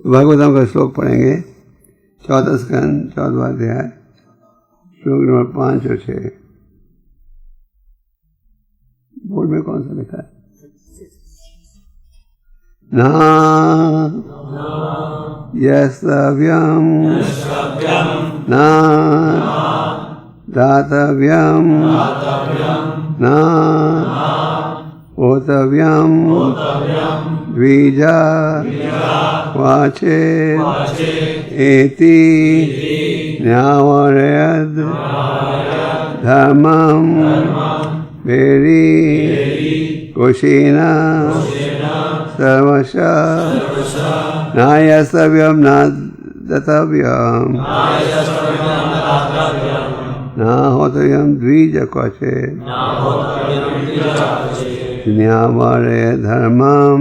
भागवतम का श्लोक पढ़ेंगे। 14 स्कंद 14वां अध्याय श्लोक नंबर 5 और 6। बोर्ड में कौन सा लिखा है? ना यस्तव्यम ना दातव्यम ना होतव्यम द्विजा वाचे एति न्यावरयद धर्मम वेरी कुशीना सर्वशः नायस्तव्यम न दतव्यम न होतव्यम द्विज क्वचे न्यावरयद धर्मम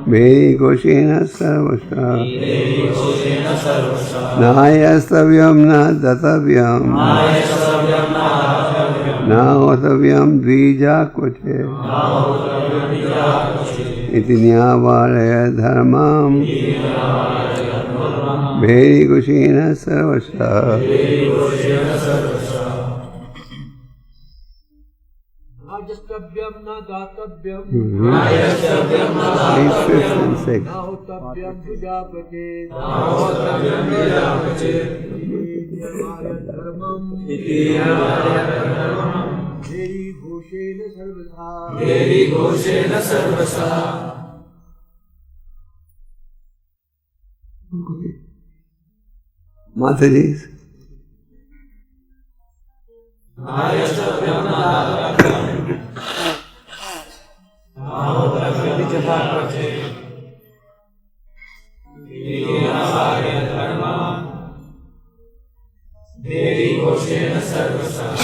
मेरी कुशीन सर्वशः नायस्तव्यम न दतव्यम न होतव्यम द्विजा क्वचे इति न्यावारयद धर्मम मेरी कुशीन सर्वशः। यस्तव्यम न दातव्यम न होतव्यम द्विजापचे धर्मम मेरी घोषेण सर्वथा माता जी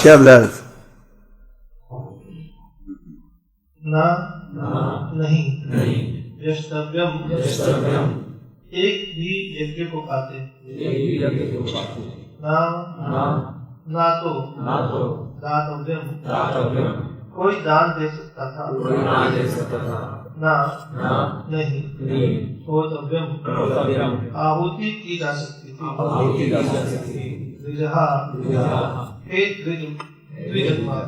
शब्द नहीं यस्तव्यम एक भी यज्ञ को खाते ना तो दातव्यम कोई दान दे सकता था ना नहीं होतव्यम आहुति की जा सकती थी द्विजहा हे द्विजन्मा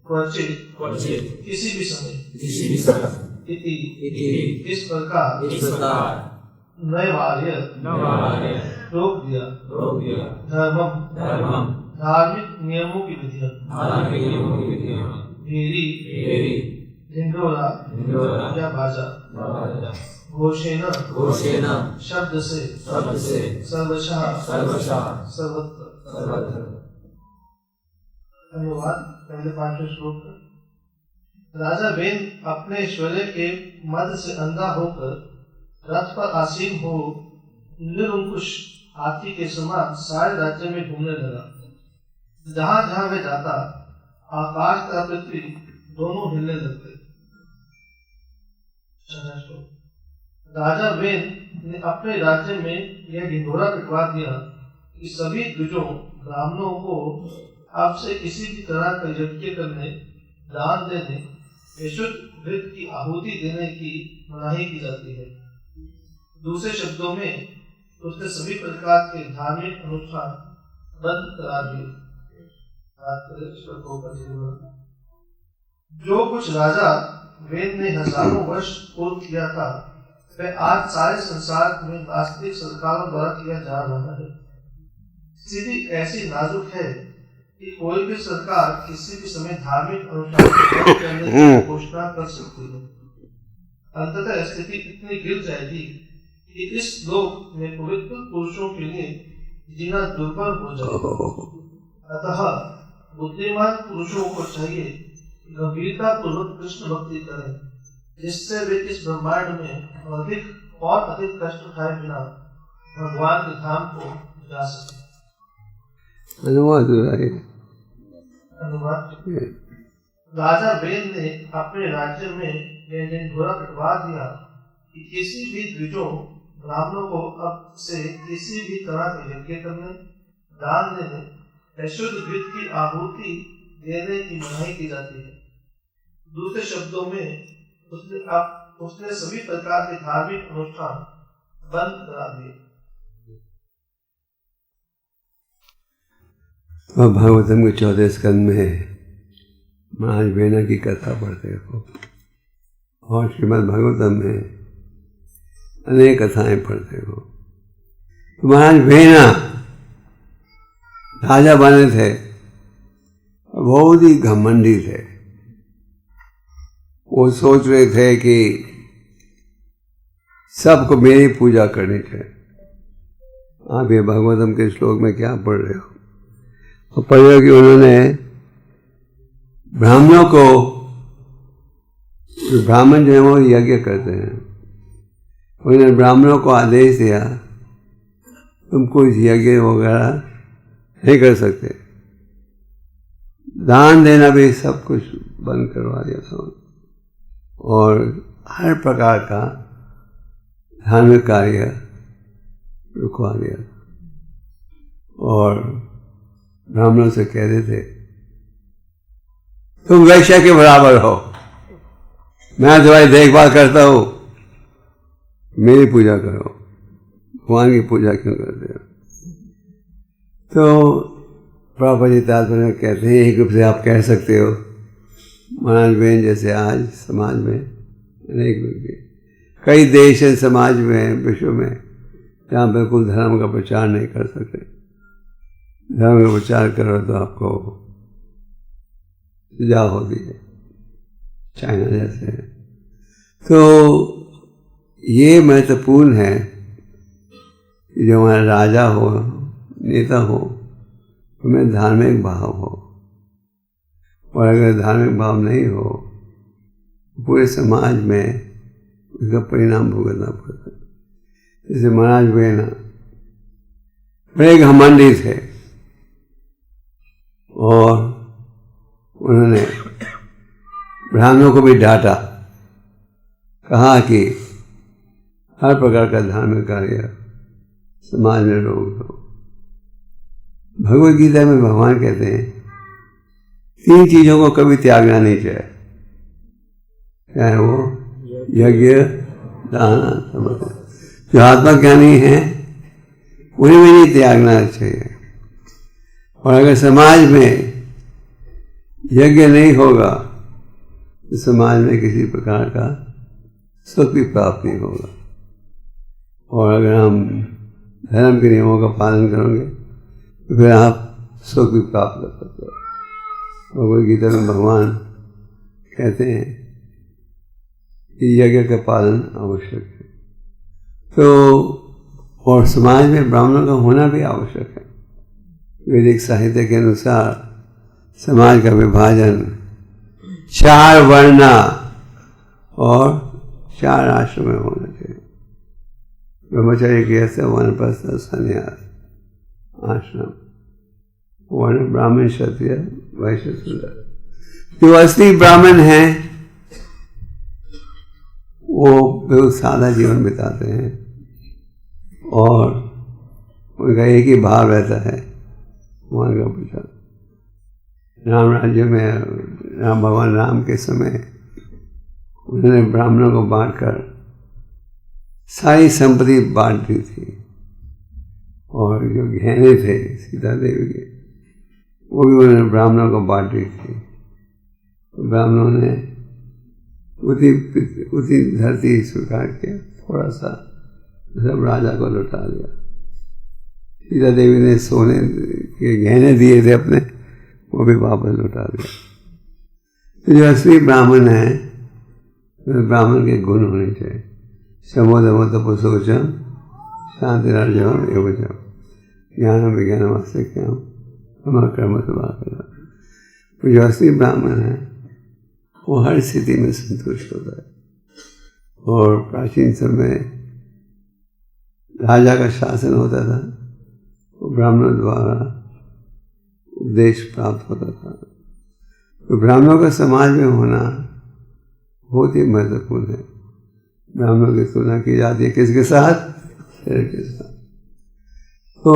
क्वचित किसी भी समय इस प्रकार नैवार्य रोक दिया धर्मम धार्मिक नियमों की विधियां मेरी ढिंढोरा या बाजा घोषेना शब्द से सर्वशः सर्वत्र। धन्यवाद। पहले 5वें श्लोक। राजा वेन अपने ऐश्वर्य के मद से अंधा होकर रथ पर आसीन हो निरंकुश हाथी के समान सारे राज्य में घूमने लगा। जहाँ जहाँ वे जाता आकाश तथा पृथ्वी दोनों हिलने लगते। राजा वेन ने अपने राज्य में यह ढिंढोरा पिटवा दिया कि सभी द्विजों ब्राह्मणों को आपसे किसी भी तरह का यज्ञ करने, दान देने, विशुद्ध घृत की आहुति देने की मनाही की जाती है। दूसरे शब्दों में उसने सभी प्रकार के धार्मिक अनुष्ठान बंद करा दिए। जो कुछ राजा वेद ने हजारों वर्ष पूर्व किया था वह आज सारे संसार में नास्तिक सरकारों द्वारा किया जा रहा है। स्थिति ऐसी नाजुक है कि कोई भी सरकार किसी भी समय धार्मिक अनुष्ठान बंद करने की घोषणा कर सकती है। अंततः स्थिति इतनी गिर जाएगी कि इस लोक में पवित्र पुरुषों के लिए जीना दुर्भर हो जाएगा। अतः बुद्धिमान पुरुषों को चाहिए गंभीरता पूर्वक कृष्ण भक्ति करें, जिससे वे इस ब्रह्मांड में अधिक कष्ट उठाए बिना भगवान के धाम को जा सके। अनुवाद राजा वेन ने अपने राज्य में यह ढिंढोरा पिटवा दिया कि किसी भी द्विजों ब्राह्मणों को अब से किसी भी तरह का यज्ञ करने, दान देने या शुद्ध घृत की आहुति देने की मनाही की जाती है। दूसरे शब्दों में उसने सभी प्रकार के धार्मिक अनुष्ठान बंद करा दिए। और भागवतम के 14 स्कंद में महाराज वेना की कथा पढ़ते हो और श्रीमद् भागवतम में अनेक कथाएं पढ़ते हो। तो महाराज वेना राजा बने थे, बहुत ही घमंडी थे। वो सोच रहे थे कि सबको मेरी पूजा करनी चाहिए। आप ये भागवतम के श्लोक में क्या पढ़ रहे हो? और पढ़ रहे हो कि उन्होंने ब्राह्मणों को, जो ब्राह्मण जो है वो यज्ञ करते हैं, उन्होंने ब्राह्मणों को आदेश दिया तुम कोई यज्ञ वगैरह नहीं कर सकते, दान देना भी सब कुछ बंद करवा दिया था और हर प्रकार का धार्मिक कार्य रुकवा दिया। और ब्राह्मणों से कहते थे तुम वैश्य के बराबर हो, मैं तुम्हारी देखभाल करता हूं, मेरी पूजा करो, भगवान की पूजा क्यों करते हो? तो प्रभुपाद जी तात्पर्य कहते हैं एक रूप से आप कह सकते हो महाराज वेन जैसे आज समाज में अनेक व्यक्ति, कई देश हैं समाज में, विश्व में, जहाँ बिल्कुल धर्म का प्रचार नहीं कर सकते। धर्म का प्रचार करो तो आपको सजा होती है, चाइना जैसे। तो ये महत्वपूर्ण है कि जो हमारा राजा हो, नेता हो, उनमें धार्मिक भाव हो। और अगर धार्मिक भाव नहीं हो, पूरे समाज में उसका परिणाम भुगतना पड़ता है। जैसे महाराज वेना बड़े घमंडी थे और उन्होंने ब्राह्मणों को भी डांटा, कहा कि हर प्रकार का धार्मिक कार्य समाज में रोक दो। भगवद गीता में भगवान कहते हैं 3 चीजों को कभी त्यागना नहीं चाहिए, चाहे वो यज्ञ, दान, समर्पण। जो आत्मज्ञानी है उन्हें भी नहीं त्यागना चाहिए। और अगर समाज में यज्ञ नहीं होगा तो समाज में किसी प्रकार का सुख भी प्राप्त नहीं होगा। और अगर हम धर्म के नियमों का पालन करेंगे तो फिर आप सुख भी प्राप्त कर सकते हो। भगवद गीता में भगवान कहते हैं कि यज्ञ का पालन आवश्यक है। तो और समाज में ब्राह्मणों का होना भी आवश्यक है। वैदिक साहित्य के अनुसार समाज का विभाजन 4 वर्णा और 4 आश्रम में होना चाहिए। ब्रह्मचर्य गृहस्थ, वानप्रस्थ, सन्यास, आश्रम, वर्ण, ब्राह्मण, क्षत्रिय, वैश्य, शूद्र। जो असली ब्राह्मण हैं वो बहुत सादा जीवन बिताते हैं और उनका एक ही भाव रहता है भगवान का प्रचार। राम राज्य में राम भगवान राम के समय उन्होंने ब्राह्मणों को बांटकर सारी संपत्ति बांट दी थी और जो गहने थे सीता देवी के वो भी उन्होंने ब्राह्मणों को बांट दी थी। तो ब्राह्मणों ने उसी धरती स्वीकार किया, थोड़ा सा सब राजा को लौटा दिया। सीता देवी ने सोने के गहने दिए थे अपने, वो भी वापस लौटा दिया। तो जो असली ब्राह्मण है तो ब्राह्मण के गुण होने चाहिए। समोदम तपसोचम शांतिराजम एवं ज्ञान विज्ञान वास्तव्यम कर्म तो जो असली ब्राह्मण है वो हर स्थिति में संतुष्ट होता है। और प्राचीन समय राजा का शासन होता था, वो ब्राह्मणों द्वारा उपदेश प्राप्त होता था। तो ब्राह्मणों का समाज में होना बहुत ही महत्वपूर्ण है। ब्राह्मणों की तुलना की जाती है किसके साथ? शरीर के साथ। तो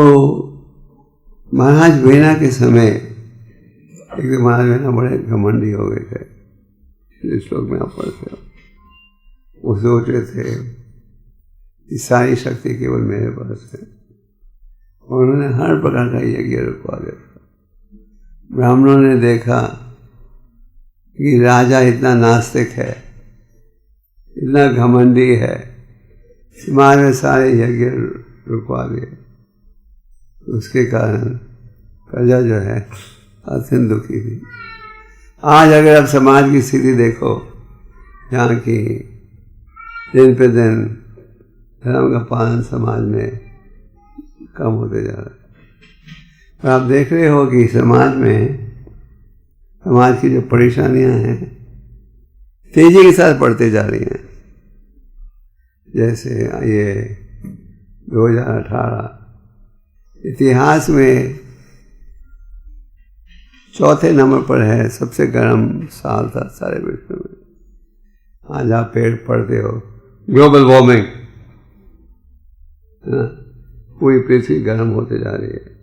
महाराज वेना के समय एक दिन महाराज वेना बड़े घमंडी हो गए थे। इस श्लोक में आप पढ़ते हो, वो सोच रहे थे कि सारी शक्ति केवल मेरे पास है। और उन्होंने हर प्रकार का यज्ञ रुकवा दिया। ब्राह्मणों ने देखा कि राजा इतना नास्तिक है, इतना घमंडी है, समाज में सारे यज्ञ रुकवा दिए। उसके कारण प्रजा जो है अत्यंत दुखी थी। आज अगर आप समाज की स्थिति देखो, यहाँ की दिन पे दिन धर्म का पालन समाज में कम होते जा रहा है। और आप देख रहे हो कि समाज की जो परेशानियां हैं तेजी के साथ बढ़ते जा रही हैं। जैसे ये 2018 इतिहास में चौथे नंबर पर है, सबसे गर्म साल था सारे विश्व में। आज आप पेड़ पढ़ते हो, ग्लोबल वार्मिंग, पूरी पृथ्वी गर्म होते जा रही है।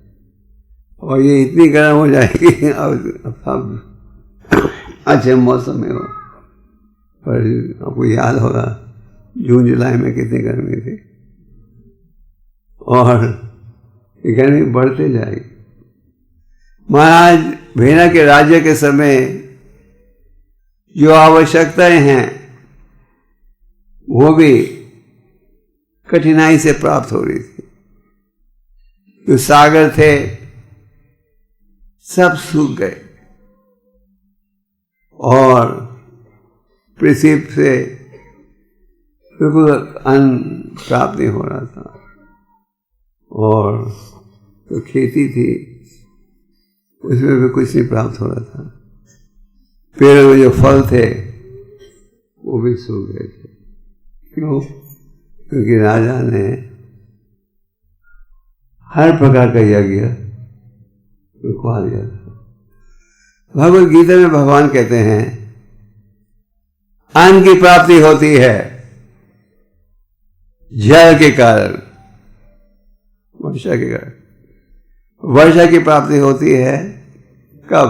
और ये इतनी गर्म हो जाएगी अब अच्छे मौसम में हो। पर आपको याद होगा जून जुलाई में कितनी गर्मी थी, और ये गर्मी बढ़ते जाएगी। महाराज वेना के राज्य के समय जो आवश्यकताएं हैं वो भी कठिनाई से प्राप्त हो रही थी। जो सागर थे सब सूख गए और पृथ्वी से बिल्कुल अन्न प्राप्त नहीं हो रहा था। और जो खेती थी उसमें भी कुछ नहीं प्राप्त हो रहा था। पेड़ों में जो फल थे वो भी सूख गए थे। क्यों? क्योंकि राजा ने हर प्रकार का यज्ञ रुकवा दिया था। भगवद गीता में भगवान कहते हैं अन्न की प्राप्ति होती है जल के कारण, वर्षा के कारण। वर्षा की प्राप्ति होती है कब?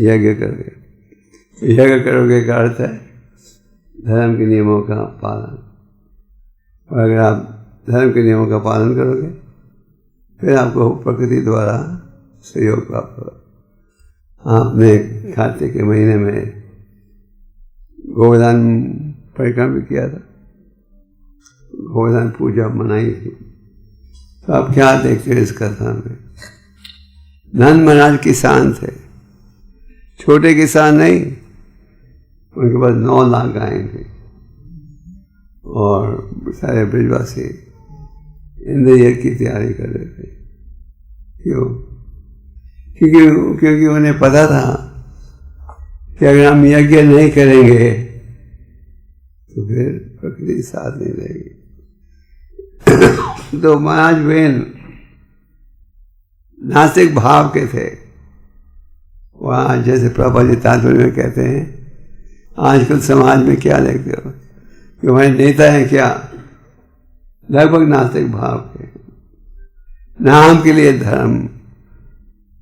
यज्ञ करके। यज्ञ करोगे का अर्थ है धर्म के नियमों का पालन। और अगर आप धर्म के नियमों का पालन करोगे फिर आपको प्रकृति द्वारा सहयोग प्राप्त होगा। आपने कार्तिक के महीने में गोवर्धन परिक्रमा भी किया था, गोवर्धन पूजा मनाई थी। तो आप क्या देखते हो इस कथा में? नंद महाराज किसान थे, छोटे किसान नहीं, उनके पास 9 लाख गायें थी। और सारे ब्रजवासी इंद्र यज्ञ की तैयारी कर रहे थे। क्यों? क्योंकि उन्हें पता था कि अगर हम यज्ञ नहीं करेंगे तो फिर प्रकृति साथ नहीं देगी। तो महाराज वेन नास्तिक भाव के थे। वहाँ जैसे प्रभुपाद जी तात्पर्य में कहते हैं आजकल समाज में क्या देखते हो कि हमारे नेता हैं क्या, लगभग नास्तिक भाव के, नाम के लिए धर्म।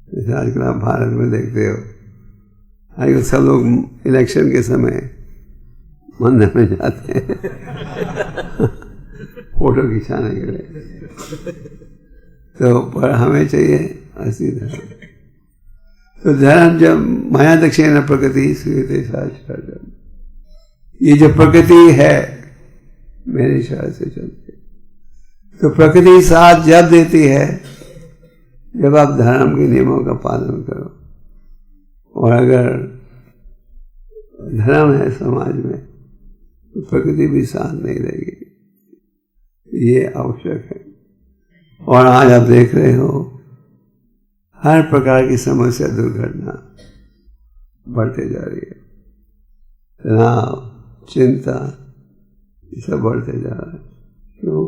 जैसे आजकल आप भारत में देखते हो आजकल सब लोग इलेक्शन के समय मंदिर में जाते हैं फोटो खिंचाने के लिए। तो पर हमें चाहिए असली धर्म। तो धर्म जब माया दक्षिण प्रकृति स्वीकृति शास्त्र, ये जो प्रकृति है मेरे इशारे से चलती। तो प्रकृति साथ जब देती है जब आप धर्म के नियमों का पालन करो। और अगर धर्म है समाज में तो प्रकृति भी साथ नहीं देगी, ये आवश्यक है। और आज आप देख रहे हो हर प्रकार की समस्या, दुर्घटना बढ़ते जा रही है, तनाव, चिंता, ये सब बढ़ते जा रहा है। क्यों?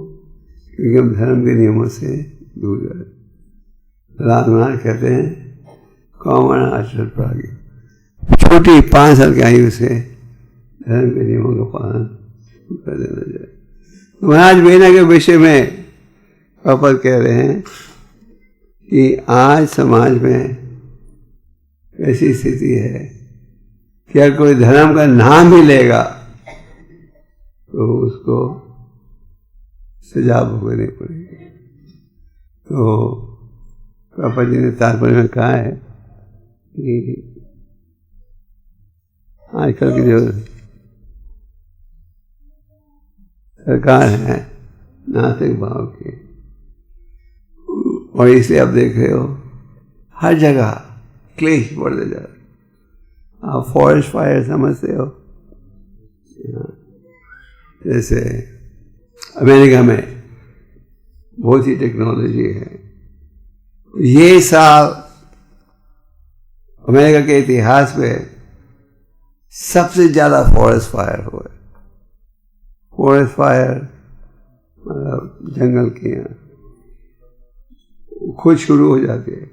क्योंकि हम धर्म के नियमों से दूर जा रहे। राज महाराज कहते हैं कौमन आचरण प्राज्ञ, छोटी 5 साल की आयु से धर्म के नियमों का पालन कर देना चाहिए। महाराज वेना के विषय में पापा कह रहे हैं कि आज समाज में ऐसी स्थिति है कि अगर कोई धर्म का नाम ही लेगा तो उसको सजा भुगतनी पड़ेगी। तो पापा जी ने तात्पर्य में कहा है कि आजकल की जो सरकार है नास्तिक भाव की, और इसलिए आप देख रहे हो हर जगह क्लेश बढ़ते जा रहा। आप फॉरेस्ट फायर समझते हो, जैसे अमेरिका में बहुत सी टेक्नोलॉजी है। ये साल अमेरिका के इतिहास में सबसे ज्यादा फॉरेस्ट फायर हुए। फॉरेस्ट फायर मतलब जंगल की खुद शुरू हो जाती है,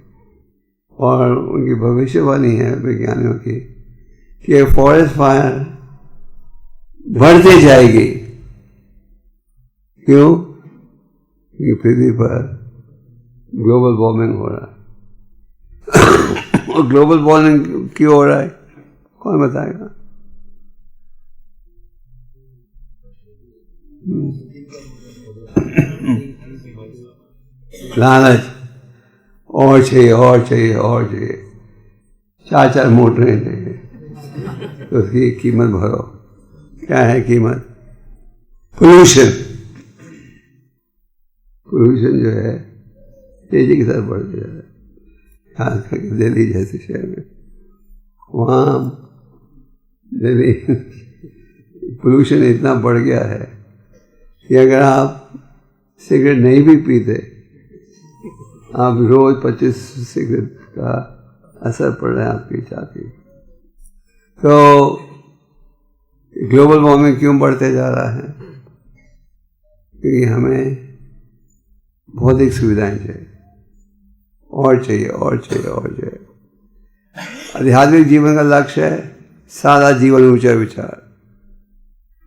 और उनकी भविष्यवाणी है वैज्ञानिकों की कि फॉरेस्ट फायर बढ़ते जाएगी। क्यों? क्योंकि पृथ्वी पर ग्लोबल वार्मिंग हो रहा है। और ग्लोबल वार्मिंग क्यों हो रहा है कौन बताएगा? लालच, और चाहिए और चाहिए और चाहिए, 4 मोटरें चाहिए, तो उसकी कीमत भरो। क्या है कीमत? पोल्यूशन। पोल्यूशन जो है तेजी के साथ बढ़ते जा रहा है। खास करके दिल्ली जैसे शहर में, वहाँ दिल्ली पोल्यूशन इतना बढ़ गया है कि अगर आप सिगरेट नहीं भी पीते, आप रोज 25 सिगरेट का असर पड़ रहा है आपकी छाती। तो ग्लोबल वार्मिंग क्यों बढ़ते जा रहा है? क्योंकि हमें भौतिक सुविधाएं चाहिए, और चाहिए और चाहिए और चाहिए। आध्यात्मिक जीवन का लक्ष्य है सादा जीवन, ऊंचा विचार।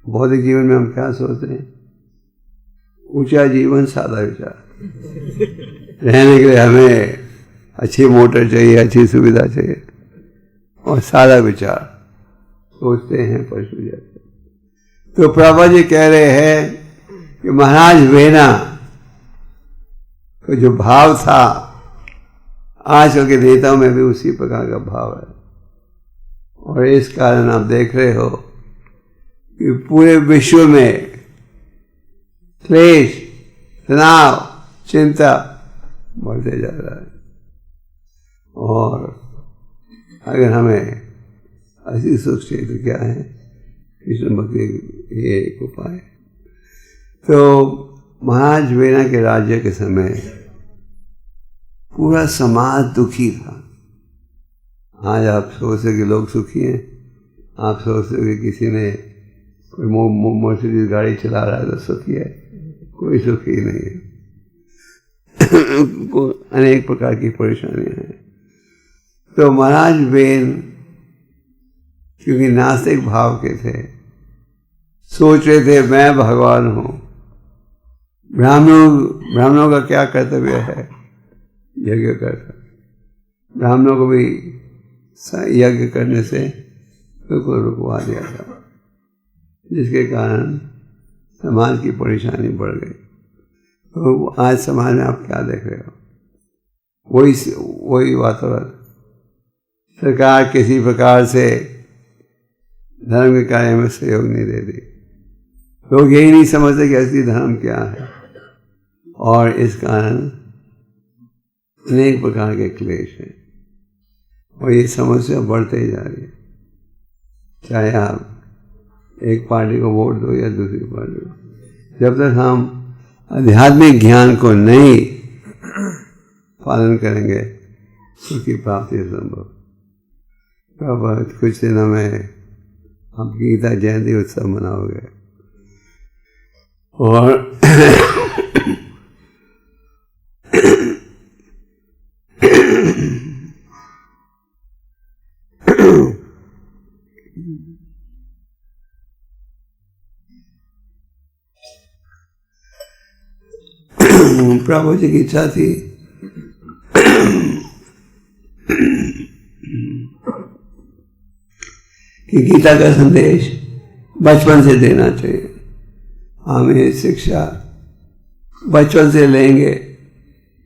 भौतिक जीवन में हम क्या सोचते हैं? ऊंचा जीवन, सादा विचार। रहने के लिए हमें अच्छी मोटर चाहिए, अच्छी सुविधा चाहिए, और सादा विचार सोचते हैं पशु जैसे। तो प्रभा जी कह रहे हैं कि महाराज वेना का जो भाव था, आजकल के नेताओं में भी उसी प्रकार का भाव है। और इस कारण आप देख रहे हो कि पूरे विश्व में क्लेश, तनाव, चिंता बढ़ते जा रहा है। और अगर हमें ऐसी सुख चाहिए तो क्या है? कृष्ण भक्ति ये एक उपाय। तो महाराज वेना के राज्य के समय पूरा समाज दुखी था। आज आप सोचते कि लोग सुखी हैं, आप सोचते कि किसी ने कोई मर्सिडीज गाड़ी चला रहा है तो सुखी है, कोई सुखी नहीं है। अनेक प्रकार की परेशानियां हैं। तो महाराज वेन क्योंकि नास्तिक भाव के थे, सोच रहे थे मैं भगवान हूं। ब्राह्मणों का क्या कर्तव्य है? यज्ञ करना। ब्राह्मणों को भी यज्ञ करने से बिल्कुल रुकवा दिया था, जिसके कारण समाज की परेशानी बढ़ गई। तो आज समाज में आप क्या देख रहे हो? वही वातावरण। सरकार किसी प्रकार से धर्म के कार्य में सहयोग नहीं देती। लोग यही नहीं समझते कि असली धर्म क्या है, और इस कारण अनेक प्रकार के क्लेश हैं, और ये समस्या बढ़ते ही जा रही है। चाहे आप एक पार्टी को वोट दो या दूसरी पार्टी को, जब तक हम आध्यात्मिक ज्ञान को नहीं पालन करेंगे सुख की प्राप्ति असंभव। अब कुछ दिनों में आप गीता जयंती उत्सव मनाओगे, और प्रभु जी की इच्छा थी कि गीता का संदेश बचपन से देना चाहिए। हमें शिक्षा बचपन से लेंगे,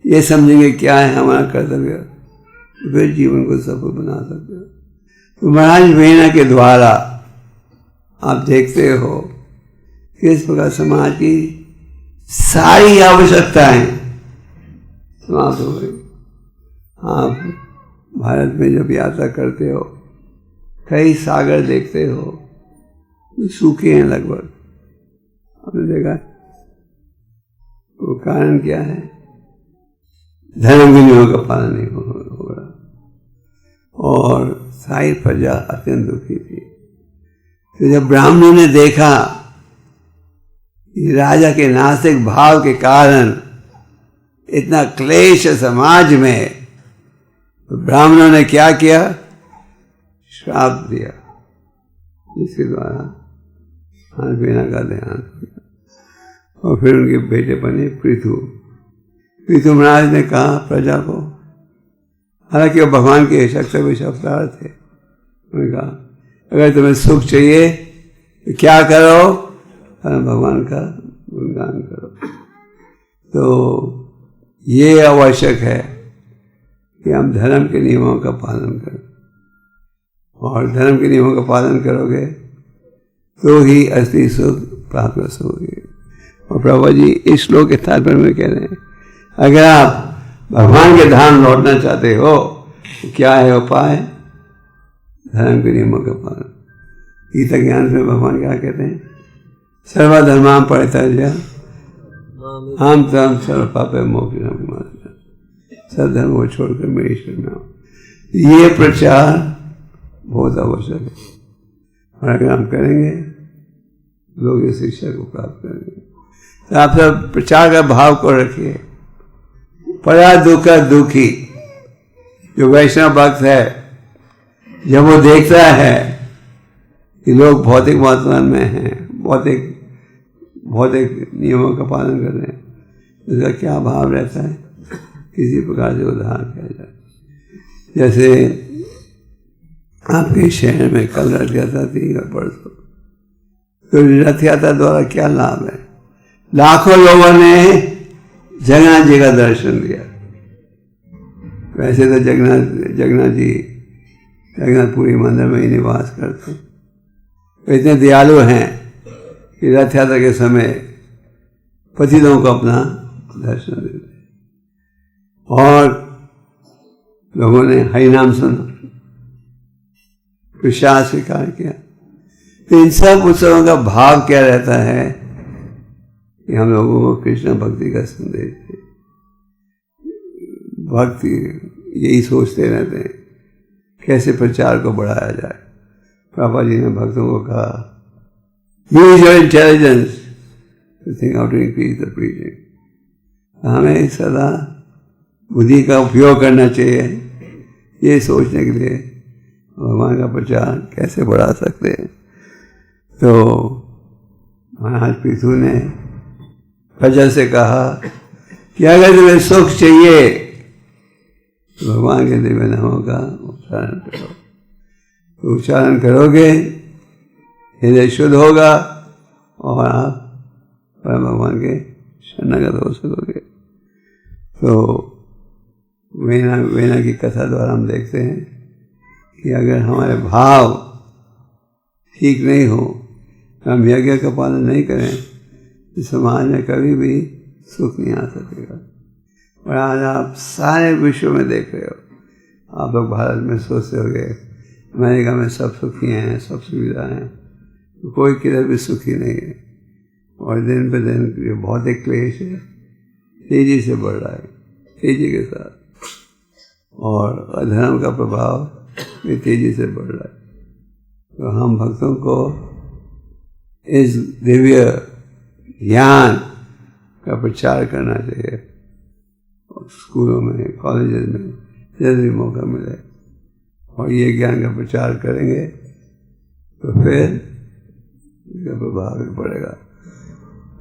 ये समझेंगे क्या है हमारा कर्तव्य, फिर जीवन को सफल बना सकते हो। तो महाराज वेना के द्वारा आप देखते हो किस प्रकार समाज की सारी आवश्यकताएं समाप्त हो गई। आप भारत में जब यात्रा करते हो, कई सागर देखते हो, सूखे हैं लगभग, आपने देखा। वो कारण क्या है? धर्म के नियमों का पालन नहीं हो रहा, और सारी प्रजा अत्यंत दुखी थी। तो जब ब्राह्मणों ने देखा कि राजा के नास्तिक भाव के कारण इतना क्लेश है समाज में, तो ब्राह्मणों ने क्या किया? श्राप दिया, जिसके द्वारा वेना का देहांत हो गया। और फिर उनके बेटे बने पृथु। पृथु महाराज ने कहा प्रजा को, हालांकि वो भगवान के शक्ति विश अवतार थे, उन्होंने कहा अगर तुम्हें सुख चाहिए तो क्या करो? भगवान का गुणगान करो। तो ये आवश्यक है कि हम धर्म के नियमों का पालन करें, और धर्म के नियमों का पालन करोगे तो ही असली सुख प्राप्त होगी। और प्रभु जी इस श्लोक के तात्पर्य में कह रहे हैं, अगर आप भगवान के धाम लौटना चाहते हो तो क्या है उपाय? धर्म के नियमों का पालन। गीता ज्ञान में भगवान क्या कहते हैं? सर्वधर्मां परित्यज्य हम तम सर्व पापे मोक्षम। सब धर्म को छोड़कर मेरे ईश्वर में आओ। ये प्रचार बहुत आवश्यक है, और अगर हम करेंगे लोग इस शिक्षा को प्राप्त करेंगे। तो आप सब प्रचार का भाव को रखिए। परा दुख दुखी जो वैष्णव भक्त है, जब वो देखता है कि लोग भौतिक वातावरण में हैं, भौतिक नियमों का पालन कर रहे हैं, उसका क्या भाव रहता है? किसी प्रकार से उदाहरण किया जाए। जैसे आपके शहर में कल रथ यात्रा थी और परसों, तो रथ यात्रा द्वारा क्या लाभ है? लाखों लोगों ने जगन्नाथ जी का दर्शन दिया। वैसे तो जगन्नाथपुरी मंदिर में ही निवास करते हैं, तो इतने दयालु हैं कि रथ यात्रा के समय पतितों को अपना दर्शन देते, और लोगों ने हरि नाम सुना, प्रसाद स्वीकार किया। तो इन सब उत्सवों का भाव क्या रहता है कि हम लोगों को कृष्ण भक्ति का संदेश दे। भक्ति यही सोचते रहते हैं कैसे प्रचार को बढ़ाया जाए। पापा जी ने भक्तों को कहा, use your intelligence to think how to increase the preaching. हमें सदा बुद्धि का उपयोग करना चाहिए, ये सोचने के लिए भगवान का प्रचार कैसे बढ़ा सकते हैं। तो महाराज पृथु ने प्रजा से कहा कि अगर तुम्हें सुख चाहिए तो भगवान के दिव्य नामों का उच्चारण करो। तो उच्चारण करोगे, हृदय शुद्ध होगा और आप परम भगवान के शरणागत हो सकोगे। तो वेना की कथा द्वारा हम देखते हैं कि अगर हमारे भाव ठीक नहीं हो, हम यज्ञ का पालन नहीं करें, तो समाज में कभी भी सुख नहीं आ सकेगा। और आज आप सारे विश्व में देख रहे हो, आप लोग भारत में सोचते होंगे अमेरिका में सब सुखी हैं, सब सुविधाएं हैं, तो कोई किधर भी सुखी नहीं है। और दिन पे दिन ये भौतिक क्लेश है, तेजी से बढ़ रहा है, तेजी के साथ, और अधर्म का प्रभाव भी तेजी से बढ़ रहा है। तो हम भक्तों को इस दिव्य ज्ञान का प्रचार करना चाहिए, और स्कूलों में, कॉलेजेस में जैसे भी मौका मिले, और ये ज्ञान का प्रचार करेंगे तो फिर इसका प्रभाव भी पड़ेगा।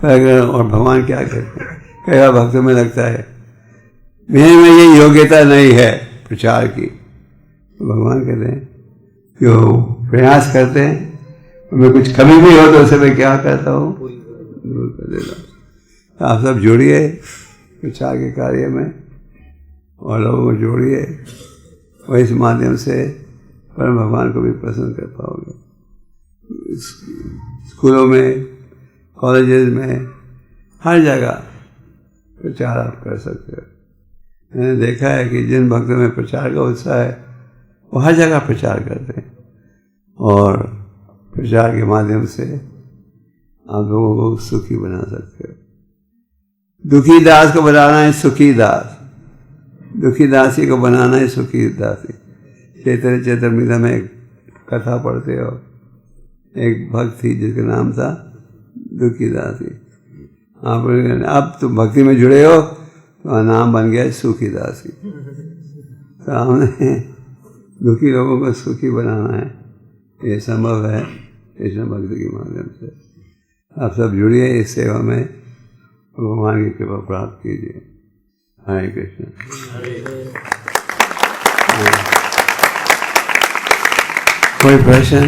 अगर और भगवान क्या कहते हैं, कई बार भक्तों में लगता है मेरे में ये योग्यता नहीं है प्रचार की, तो भगवान कहते हैं कि वो प्रयास करते हैं, उनमें कुछ कमी भी हो तो उसे मैं क्या करता हूँ, दूर कर देता हूँ। आप सब जुड़िए प्रचार के कार्य में और लोगों को जोड़िए और इस माध्यम से परम भगवान को भी प्रसन्न कर पाओगे। स्कूलों में, कॉलेजेस में, हर जगह प्रचार आप कर सकते हो। मैंने देखा है कि जिन भक्तों में प्रचार का उत्साह है वो हर जगह प्रचार करते हैं और प्रचार के माध्यम से आप लोगों को सुखी बना सकते हो। दुखी दास को बनाना है सुखी दास, दुखी दासी को बनाना है सुखी दासी। चैतन्य चैतन्य में एक कथा पढ़ते हो, एक भक्त थी जिसका नाम था दुखी दासी। आप अब तुम भक्ति में जुड़े हो तो नाम बन गया सुखी दासी। तो हमने दुखी लोगों को सुखी बनाना है, ये संभव है कृष्ण भक्ति के माध्यम से। आप सब जुड़िए इस सेवा में, भगवान की कृपा प्राप्त कीजिए। हरे कृष्ण। कोई प्रश्न?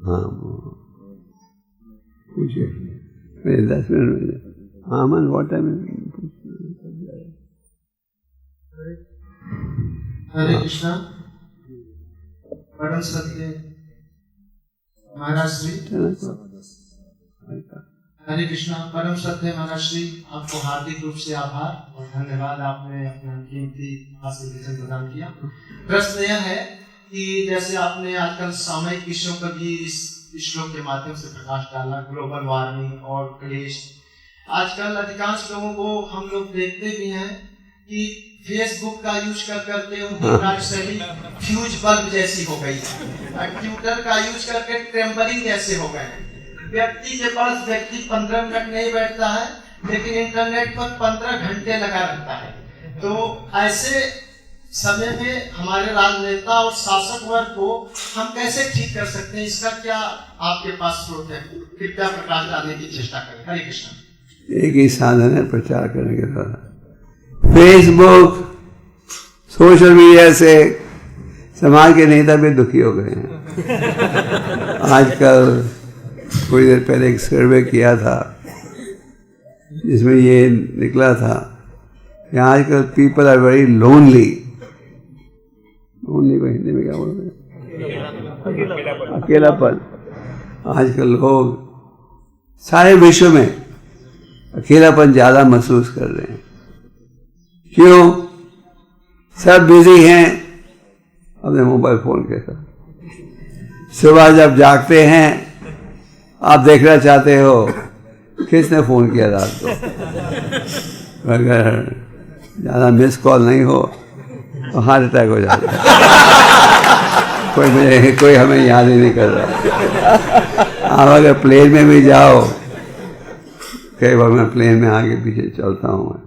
हाँ पूछिए, मेरे 10 मिनट में। हाँ मन व्हाट टाइम? हरे कृष्णा। परम सत्य महाराज श्री, हरे कृष्णा। परम सत्य महाराज श्री, आपको हार्दिक रूप से आभार और धन्यवाद, आपने अपना कीमती आशीर्वचन प्रदान किया। प्रश्न यह है कि जैसे आपने आजकल सामयिक विषयों पर भी इस श्लोक के माध्यम से प्रकाश डाला, ग्लोबल वार्मिंग और क्लेश। आजकल अधिकांश लोगों को हम लोग देखते भी हैं कि फेसबुक का यूज करके उनकी कार्यशैली फ्यूज बल्ब जैसी हो गई है, ट्विटर का यूज करके टेम्परिंग जैसे हो गए हैं। व्यक्ति के पास व्यक्ति 15 मिनट नहीं बैठता है, लेकिन इंटरनेट पर 15 घंटे लगा रहता है। तो ऐसे समय में हमारे राजनेता और शासक वर्ग को हम कैसे ठीक कर सकते हैं? इसका क्या आपके पास स्रोत है? कृपया प्रकाश डालने की चेष्टा करें। हरे कृष्ण। एक ही साधन है प्रचार करने के द्वारा। फेसबुक, सोशल मीडिया से समाज के नेता भी दुखी हो गए हैं। आजकल थोड़ी देर पहले एक सर्वे किया था जिसमें ये निकला था कि आजकल people are very lonely. Lonely को हिंदी में क्या बोलते हैं? अकेलापन। आजकल लोग सारे विश्व में अकेलापन ज्यादा महसूस कर रहे हैं। क्यों? सब बिजी हैं अपने मोबाइल फोन के साथ। सुबह जब जागते हैं आप देखना चाहते हो किसने फोन किया रात को। अगर ज्यादा मिस कॉल नहीं हो तो हार्ट अटैक हो जाता है। कोई हमें याद ही नहीं कर रहा। आप अगर प्लेन में भी जाओ, कई बार मैं प्लेन में आगे पीछे चलता हूँ,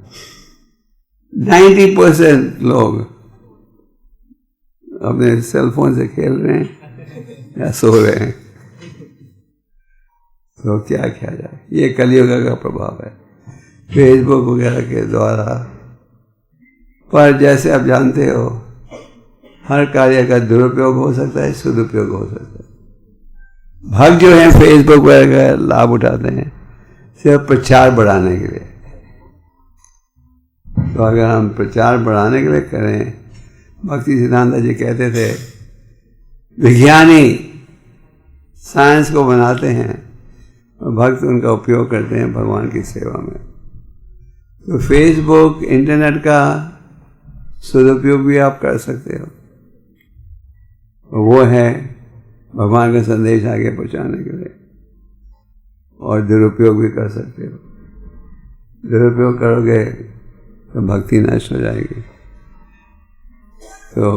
90% लोग अपने सेल फोन से खेल रहे हैं या सो रहे हैं। तो क्या किया जाए? ये कलियुग का प्रभाव है फेसबुक वगैरह के द्वारा। पर जैसे आप जानते हो हर कार्य का दुरुपयोग हो सकता है, सदुपयोग हो सकता है। भक्त जो है फेसबुक वगैरह का लाभ उठाते हैं सिर्फ प्रचार बढ़ाने के लिए। तो अगर हम प्रचार बढ़ाने के लिए करें, भक्ति सिद्धांत जी कहते थे विज्ञानी साइंस को बनाते हैं और भक्त उनका उपयोग करते हैं भगवान की सेवा में। तो फेसबुक, इंटरनेट का सदुपयोग भी आप कर सकते हो, वो है भगवान का संदेश आगे पहुंचाने के लिए। और दुरुपयोग भी कर सकते हो। दुरुपयोग करोगे तो भक्ति नष्ट हो जाएगी। तो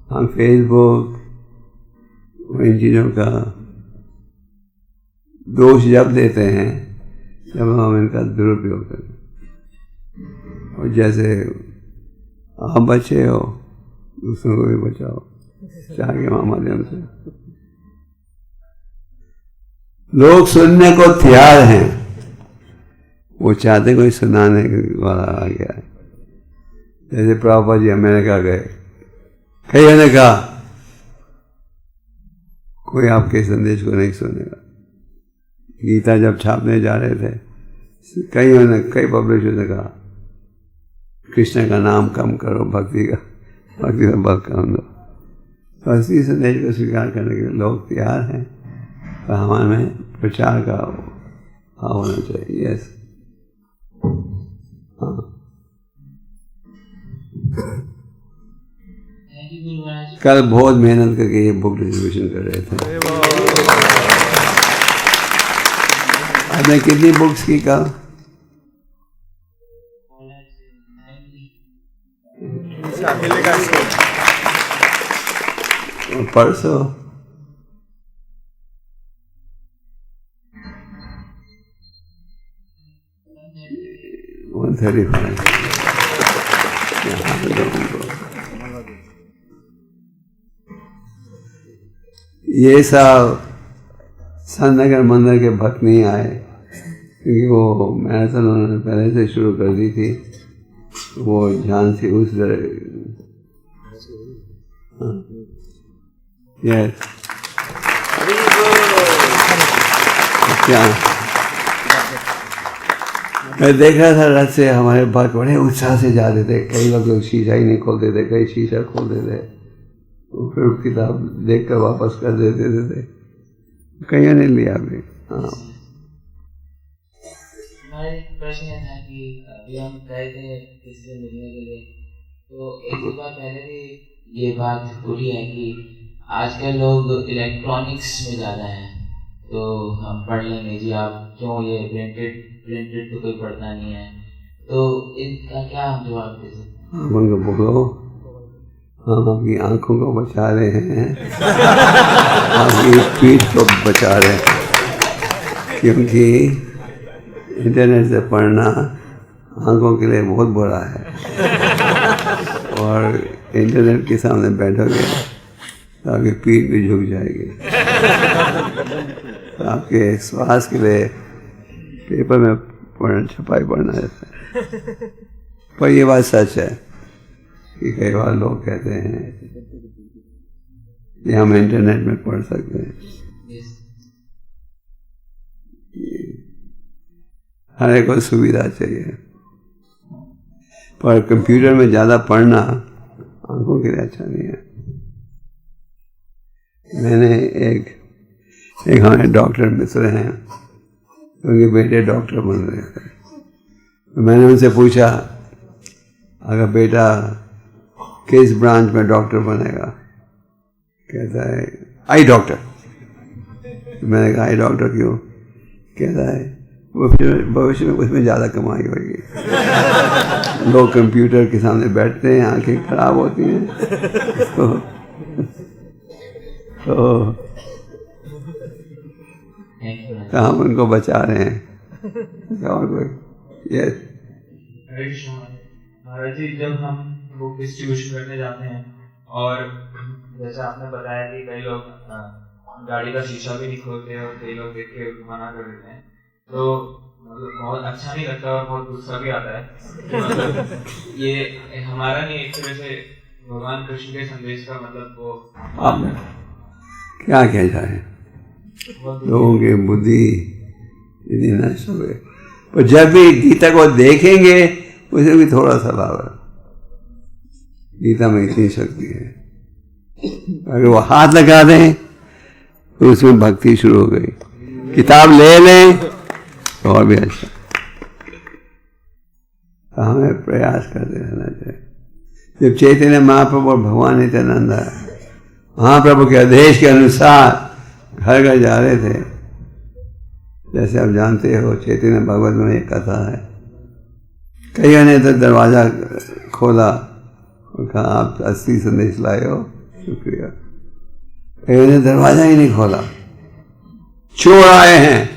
हम फेसबुक इन चीज़ों का दोष जब देते हैं जब हम इनका दुरुपयोग करें। और जैसे आप बचे हो, दूसरों को भी बचाओ प्रचार के माध्यम से। लोग सुनने को तैयार हैं वो चाहते कोई सुनाने वाला आ गया। जैसे प्रभुपाद जी अमेरिका गए, कईयों ने कहा कोई आपके संदेश को नहीं सुनेगा। गीता जब छापने जा रहे थे, कई पब्लिशर्स ने कहा कृष्ण का नाम कम करो, भक्ति का बल कम दो। तो असली संदेश को स्वीकार करने के लिए लोग तैयार हैं, पर हमारे प्रचार का भाव होना चाहिए। यस, हाँ। कल बहुत मेहनत करके ये बुक डिस्ट्रीब्यूशन कर रहे थे। आपने कितनी बुक्स की कल? परसों 135। ये सब सननगर मंदिर के भक्त नहीं आए, क्योंकि वो मैराथन उन्होंने पहले से शुरू कर दी थी। वो झांसी उस यस क्या मैं देख रहा था, रथ से हमारे भक्त बड़े उत्साह से जाते थे। कई लोग शीशा ही नहीं खोलते थे, कई शीशा खोलते थे, फिर किताब देख कर वापस कर देते थे। कईयों ने लिया भी। हाँ, प्रश्न ये था कि अभी हम गए थे किसी से मिलने के लिए, तो एक दो बार पहले भी ये बात उठी है कि आजकल लोग इलेक्ट्रॉनिक्स में ज़्यादा हैं, तो हम पढ़ लेंगे जी, आप क्यों ये प्रिंटेड तो कोई पढ़ता नहीं है। तो इनका क्या हम जवाब दे सकते हैं? उनको बोलो हम आपकी आंखों को बचा रहे हैं, आपकी पीठ को बचा रहे हैं, क्योंकि इंटरनेट से पढ़ना आंखों के लिए बहुत बुरा है। और इंटरनेट के सामने बैठोगे तो आपकी पीठ भी झुक जाएगी। आपके स्वास्थ्य के लिए पेपर में पढ़ना, छपाई पढ़ना रहता है। पर ये बात सच है कि कई बार लोग कहते हैं कि हम इंटरनेट में पढ़ सकते हैं। हर एक को सुविधा चाहिए, पर कंप्यूटर में ज़्यादा पढ़ना आंखों के लिए अच्छा नहीं है। मैंने एक हमारे डॉक्टर मित्र हैं, उनके बेटे डॉक्टर बन रहे थे। तो मैंने उनसे पूछा, अगर बेटा किस ब्रांच में डॉक्टर बनेगा? कहता है आई डॉक्टर। मैंने कहा आई डॉक्टर क्यों? कहता है भविष्य में उसमें ज़्यादा कमाई होगी। लोग कंप्यूटर के सामने बैठते हैं, आंखें खराब होती हैं। तो हम उनको बचा रहे हैं। और कोई? यस महाराज जी, जब हम बुक डिस्ट्रीब्यूशन करने जाते हैं और जैसे आपने बताया कि कई लोग गाड़ी का शीशा भी नहीं खोलते और कई लोग देख के मना कर देते हैं, तो मतलब बहुत अच्छा नहीं लगता और बहुत गुस्सा भी आता है। मतलब ये हमारा नहीं, एक तरह से भगवान कृष्ण के संदेश का मतलब वो आप क्या कह जाए, लोगों की बुद्धि यदि नष्ट हो गई। पर जब भी गीता को देखेंगे उसे भी थोड़ा सा लाभ है। गीता में इतनी शक्ति है, अगर वो हाथ लगा दें तो उसमें भक्ति शुरू हो गई। किताब ले लें तो और भी अच्छा। तो हमें प्रयास करते रहना चाहिए। जब चैतन्य महाप्रभु और भगवान नित्यानंद महाप्रभु के आदेश के अनुसार घर घर जा रहे थे, जैसे आप जानते हो चैतन्य भगवत में एक कथा है, कईयों ने तो दरवाज़ा खोला और कहा आप असली संदेश लाए हो, शुक्रिया। कईयों ने दरवाज़ा ही नहीं खोला, चोर आए हैं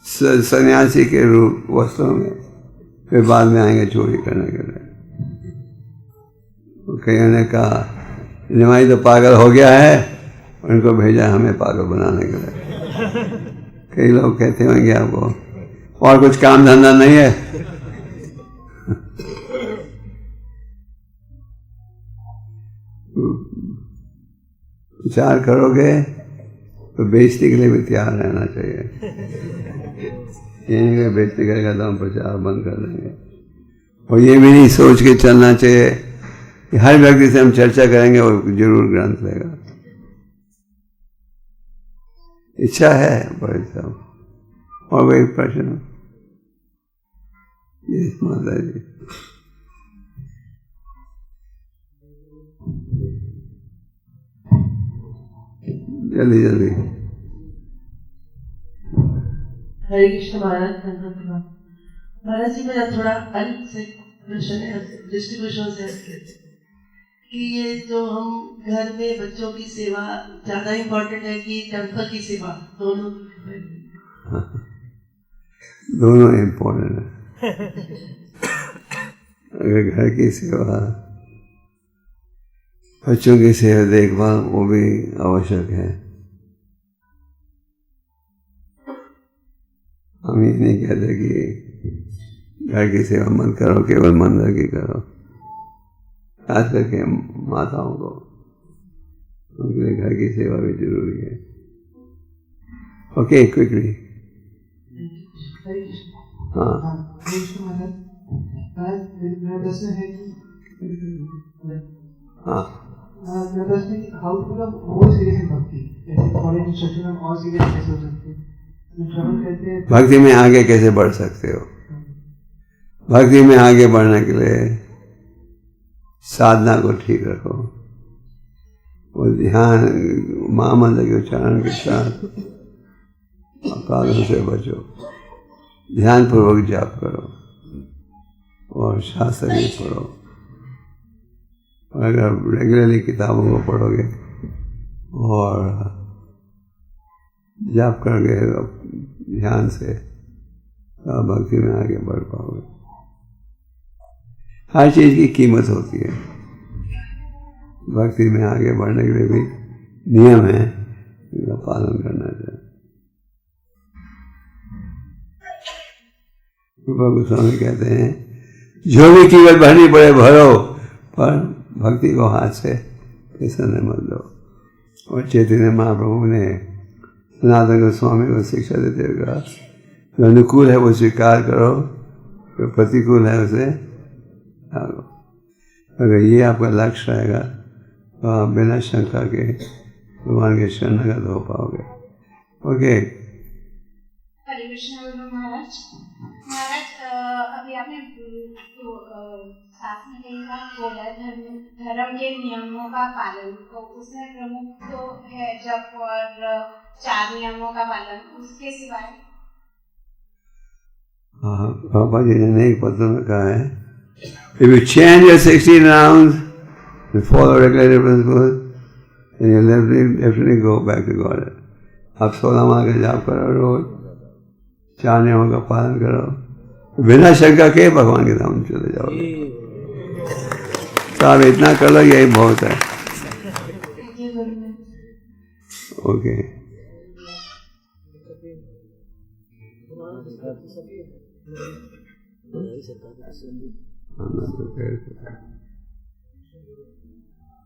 सन्यासी के रूप वस्त्रों में, फिर बाद में आएंगे चोरी करने के लिए। तो कईयों ने कहा निमाई तो पागल हो गया है, उनको भेजा हमें पागल बनाने के लिए। कई लोग कहते होंगे आपको और कुछ काम धंधा नहीं है? विचार करोगे तो बेइज्जती के लिए भी तैयार रहना चाहिए। ये नहीं कि बेइज्जती करेगा तो हम प्रचार बंद कर देंगे। और ये भी नहीं सोच के चलना चाहिए कि हर व्यक्ति से हम चर्चा करेंगे और जरूर ग्रंथ लेगा। इच्छा है बड़े साहब। और कोई प्रश्न? माता जी जल्दी जल्दी। हरे कृष्ण महाराज। महाराज जी मेरा थोड़ा अलग से प्रश्न है, डिस्ट्रीब्यूशन से कि ये जो हम घर में बच्चों की सेवा ज्यादा इम्पोर्टेंट है कि टेम्पल की सेवा? दोनों दोनों इम्पोर्टेंट है। अगर घर की सेवा, बच्चों की सेवा, देखभाल वो भी आवश्यक है। हम ये नहीं कहते कि घर की सेवा मत करो, केवल मंदिर की करो। खास करके माताओं को, उनके लिए घर की सेवा भी जरूरी है। Okay, quickly. हाँ, मेरा प्रश्न है कि मेरा प्रश्न है कि how to become more serious in bhakti, जैसे फॉलोइंग इंस्ट्रक्शन हम और सीरियस कैसे हो सकते हैं? भक्ति में आगे कैसे बढ़ सकते हो? भक्ति में आगे बढ़ने के लिए साधना को ठीक रखो और ध्यान, महामंत्र के उच्चारण के साथ अपराधों से बचो, ध्यान पूर्वक जाप करो और शास्त्र भी पढ़ो। और अगर रेगुलरली किताबों को पढ़ोगे और जाप करोगे ध्यान से, तो भक्ति में आगे बढ़ पाओगे। हर चीज की कीमत होती है। भक्ति में आगे बढ़ने के लिए भी नियम है, इनका पालन करना चाहिए। रूपा गोस्वामी कहते हैं, जो भी कीमत भरनी पड़े भरो, पर भक्ति को हाथ से फिसलने मत दो। और चैतन्य महाप्रभु ने सनातन गोस्वामी को शिक्षा देते हुए कहा, जो अनुकूल है वो स्वीकार करो, जो प्रतिकूल है उसे त्यागो। अगर ये आपका लक्ष्य रहेगा तो आप बिना शंका के भगवान के शरणागत हो पाओगे। ओके। हरे कृष्ण महाराज। महाराज, अभी आपने साथ में कहीं का बोला धर्म के नियमों का पालन, तो उसमें प्रमुख तो है जप और 4 नियमों का पालन, उसके सिवाय? हाँ, बाबा जी ने अनेक पत्रों में कहा है, if you change your 16 rounds and follow regular principles, then you'll definitely go back to God. आप 16 माह का जाप करो रोज, 4 नियमों का पालन करो, बिना शंका के भगवान के धाम चले जाओगे। तो आप इतना कर लो, यही बहुत है। ओके।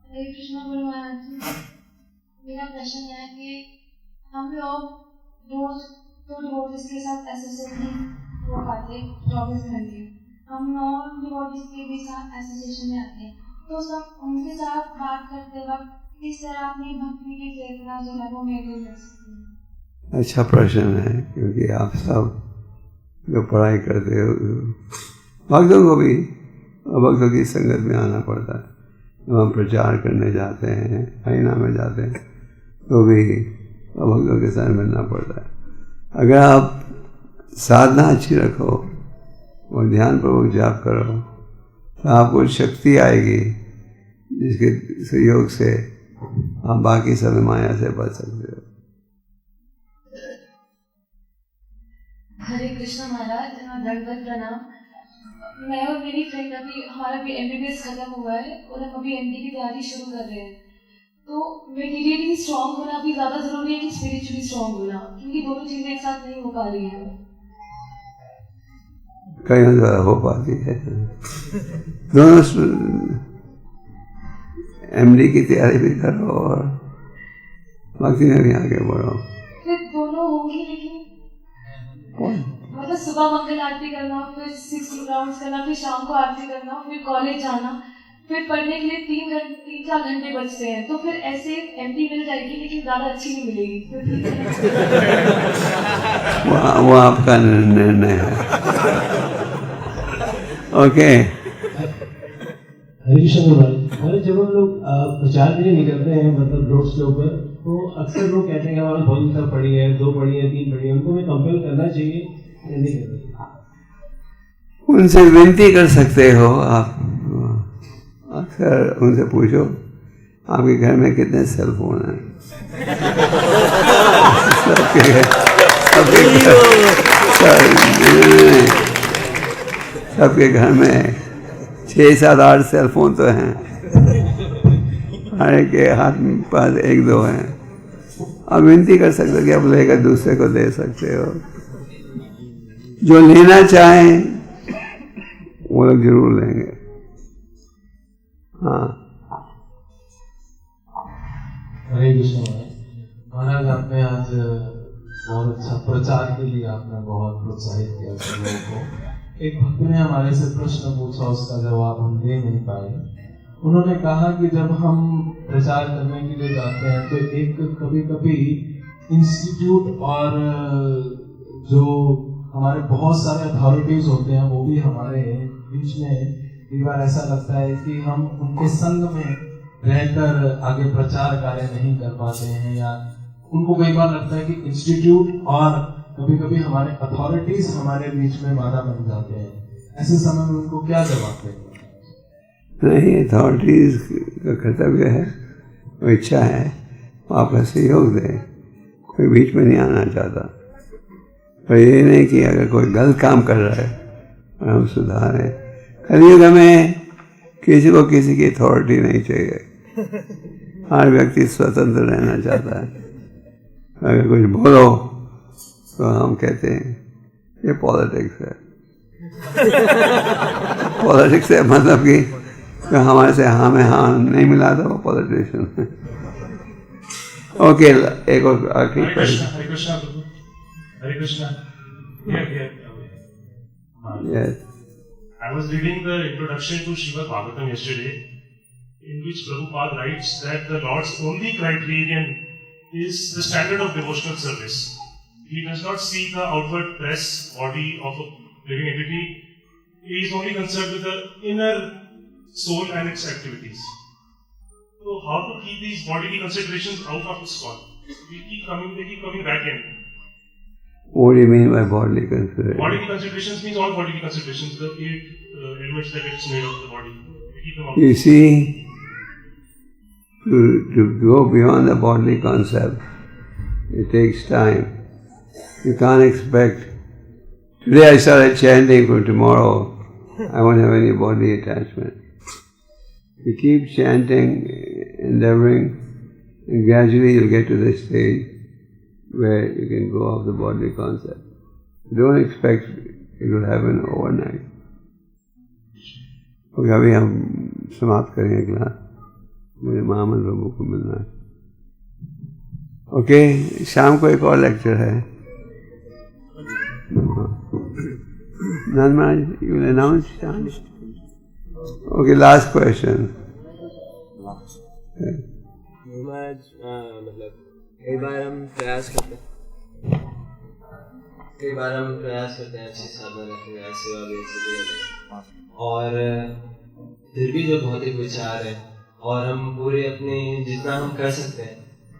हरे कृष्ण गुरु महाराज जी, मेरा प्रश्न है कि हम लोग रोज तो डिवोटीज के साथ एसोसिएट नहीं हो पाते 24 घंटे, हम नॉन डिवोटीज के भी साथ एसोसिएशन में आते हैं, तो सब उनके साथ बात करते वक्त किस तरह अपनी भक्ति की चेतना जो है वो मेंटेन कर सकते हैं? अच्छा प्रश्न है, क्योंकि आप सब जो पढ़ाई करते हो, भक्तों को भी भक्तों की संगत में आना पड़ता है। जब हम प्रचार करने जाते हैं, हरिना में जाते हैं, तो भी भक्तों के साथ मिलना पड़ता है। अगर आप साधना अच्छी रखो और ध्यान पूर्वक जाप करो, तो आपको शक्ति आएगी जिसके सहयोग से आप बाकी सब माया से बच सकते हो। हरे कृष्ण महाराज, दंडवत प्रणाम। मैं और मेरी फ्रेंड अभी हमारा भी MBBS खत्म हुआ है और हम अभी MD की तैयारी शुरू कर रहे हैं। तो मेटीरियली स्ट्रांग होना भी ज़्यादा ज़रूरी है कि स्पिरिचुअली स्ट्रांग होना, क्योंकि दोनों चीज़ें एक साथ नहीं हो पा रही हैं। कईयों द्वारा हो पाती है। दोनों MD की तैयारी भी करो और भक्ति में भी आगे बढ़ो। फिर दोनों होंगी, लेकिन मतलब सुबह मंगल आरती करना, फिर 6 राउंड्स करना, फिर शाम को आरती करना, फिर कॉलेज जाना, फिर पढ़ने के लिए 3-4 घंटे बचते हैं, तो फिर ऐसे MD मिल जाएगी लेकिन ज़्यादा अच्छी नहीं मिलेगी। वो आपका निर्णय है। ओके, हरे कृष्ण भाई, जब हम लोग प्रचार के लिए निकलते हैं मतलब रोड्स के ऊपर, तो अक्सर लोग कहते हैं कि हमारा बहुत किताब पढ़ी है, 2 पढ़ी है, 3 पढ़ी है, उनको हमें कंपेल करना चाहिए या नहीं करना चाहिए? उनसे विनती कर सकते हो आप। अक्सर उनसे पूछो आपके घर में कितने सेल फोन हैं। सबके घर में 6, 7, 8 सेल फोन तो हैं, हर एक के हाथ में पास 1-2 हैं। आप विनती कर सकते हो कि आप लेकर दूसरे को दे सकते हो। जो लेना चाहें वो लोग जरूर लेंगे। हाँ, हरे कृष्ण महाराज, आपने आज बहुत अच्छा प्रचार के लिए आपने बहुत प्रोत्साहित किया लोगों को। एक भक्त ने हमारे से प्रश्न पूछा, उसका जवाब हम दे नहीं पाए। उन्होंने कहा कि जब हम प्रचार करने के लिए जाते हैं तो एक कभी-कभी इंस्टीट्यूट और जो हमारे बहुत सारे अथॉरिटीज होते हैं वो भी हमारे बीच में कई बार ऐसा लगता है कि हम उनके संग में रहकर आगे प्रचार कार्य नहीं कर पाते हैं, या उनको कई बार लगता है कि इंस्टीट्यूट और कभी-कभी हमारे अथॉरिटीज हमारे बीच में बाधा बन जाते हैं। ऐसे समय में उनको क्या जवाब देंगे? नहीं, अथॉरिटीज का कर्तव्य है, वो इच्छा है आपका सहयोग दे, कोई बीच में नहीं आना चाहता। पर ये नहीं कि अगर कोई गलत काम कर रहा है और हम सुधारें। कलयुग में किसी को किसी की अथॉरिटी नहीं चाहिए, हर व्यक्ति स्वतंत्र रहना चाहता है। अगर कुछ बोलो तो हम कहते हैं ये पॉलिटिक्स है। पॉलिटिक्स है मतलब कि हमारे से हाँ में हाँ नहीं मिला तो वो पॉलिटिशियन है। ओके, एक और आखिरी प्रश्न। हरे कृष्णा प्रभु, हरे Krishna. Yes. I was reading the introduction to Srimad Bhagavatam yesterday, in which Prabhupada writes that the Lord's only criterion is the standard of devotional service. He does not see the outward dress, body of a living entity. He is only concerned with the inner soul and its activities. So how to keep these bodily considerations out of his call? They keep coming back in. What do you mean by bodily considerations? Bodily considerations means all bodily considerations, the 8 elements that it's made of the body. They keep them out. You see, to go beyond the bodily concept, it takes time. You can't expect, today I started chanting, for tomorrow I won't have any bodily attachment. You keep chanting, endeavoring, and gradually you'll get to this stage where you can go off the bodily concept. Don't expect it will happen overnight. Okay, अभी हम समाप्त करेंगे class, मुझे महामंत्र प्रभु को मिलना है। Okay, शाम को एक और लेक्चर है। Nanmaj, you will announce Sham? Okay, last question. मतलब कई बार हम प्रयास करते हैं अच्छी साधना रखने का, सेवा भी अच्छी करें, और फिर भी जो भौतिक विचार है और हम पूरे अपने जितना हम कर सकते हैं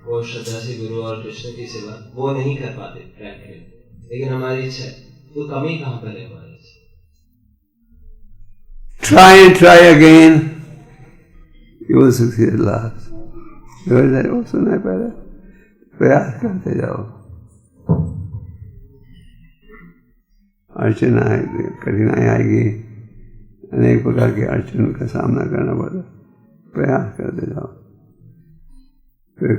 वो श्रद्धा से गुरु और कृष्ण की सेवा वो नहीं कर पाते प्रैक्टिकली, लेकिन हमारी इच्छा है, तो कमी कहाँ पर है हमारी? Try and try again. You will succeed at last. वो सुना है पहले, प्रयास करते जाओ। अड़चन आए, कठिनाई आएगी, अनेक प्रकार की अड़चन का सामना करना पड़ता, प्रयास करते जाओ, फिर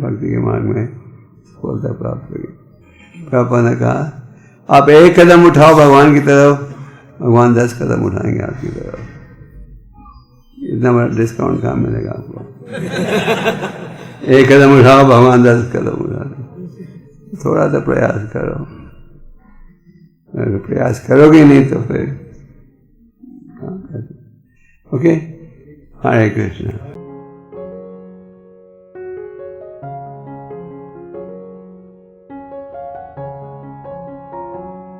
भक्ति के मार्ग में सफलता प्राप्त होगी। प्रभुपाद ने कहा आप एक कदम उठाओ भगवान की तरफ, भगवान 10 कदम उठाएंगे आपकी तरफ। इतना बड़ा डिस्काउंट कहाँ मिलेगा आपको? एक कदम उठाओ, भगवान 10 कदम उठा दें। थोड़ा सा प्रयास करो, अगर प्रयास करोगे नहीं तो फिर ओके। हरे कृष्ण।